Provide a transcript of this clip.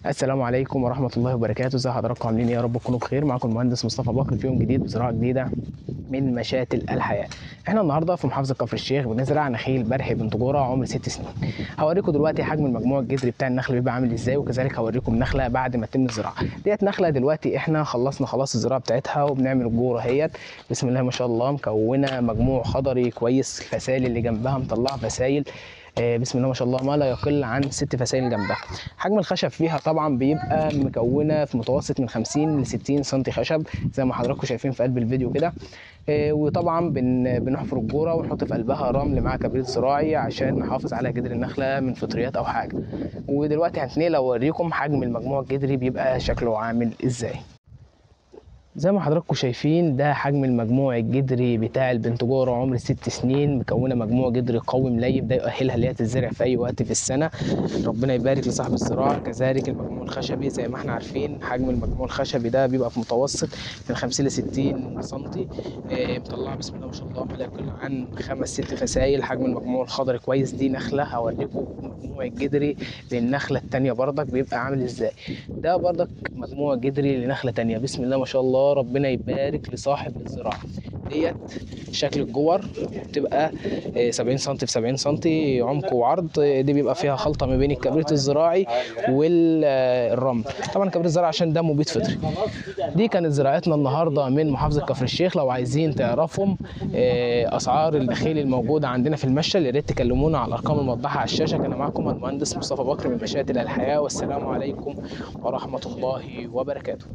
السلام عليكم ورحمة الله وبركاته. ازي حضراتكم عاملين ايه؟ يا رب تكونوا بخير. معاكم المهندس مصطفى بكر في يوم جديد بزراعة جديدة من مشاتل الحياة. احنا النهارده في محافظة كفر الشيخ بنزرع نخيل برحي بنت جورة عمر 6 سنين. هوريكم دلوقتي حجم المجموع الجذري بتاع النخل بيبقى عامل ازاي، وكذلك هوريكم نخلة بعد ما تتم الزراعة. ديت نخلة دلوقتي احنا خلصنا خلاص الزراعة بتاعتها وبنعمل الجورة اهيت. بسم الله ما شاء الله، مكونة مجموع خضري كويس. الفسائل اللي جنبها مطلعة فسائل بسم الله ما شاء الله ما لا يقل عن 6 فسائل جنبها. حجم الخشب فيها طبعا بيبقى مكونه في متوسط من 50 ل 60 سم خشب زي ما حضراتكم شايفين في قلب الفيديو كده. وطبعا بنحفر الجوره ونحط في قلبها رمل مع كبريت زراعي عشان نحافظ على جذر النخله من فطريات او حاجه. ودلوقتي هنتنقل اوريكم حجم المجموع الجذري بيبقى شكله عامل ازاي. زي ما حضراتكم شايفين ده حجم المجموع الجذري بتاع البنت جورة عمر 6 سنين، مكونه مجموع جذري قوي مليف، ده يؤهلها اللي هي تتزرع في اي وقت في السنه. ربنا يبارك لصاحب الزراعه. كذلك المجموع الخشبي زي ما احنا عارفين حجم المجموع الخشبي ده بيبقى في متوسط من 50 ل 60 سم. مطلعه بسم الله ما شاء الله ما لا يقل عن 5 6 فسائل. حجم المجموع الخضري كويس. دي نخله هوريكم المجموع الجذري للنخله الثانيه بردك بيبقى عامل ازاي. ده بردك مجموع جذري لنخله ثانيه. بسم الله ما شاء الله ربنا يبارك لصاحب الزراعه. ديت شكل الجور بتبقى 70 سم في 70 سم عمق وعرض. دي بيبقى فيها خلطه ما بين الكبريت الزراعي والرمل. طبعا الكبريت الزراعي عشان ده مبيد فطري. دي كانت زراعتنا النهارده من محافظه كفر الشيخ. لو عايزين تعرفوا اسعار النخيل الموجوده عندنا في المشتل يا ريت تكلمونا على الارقام الموضحه على الشاشه. كان معكم المهندس مصطفى بكر من مشاتل الحياه، والسلام عليكم ورحمه الله وبركاته.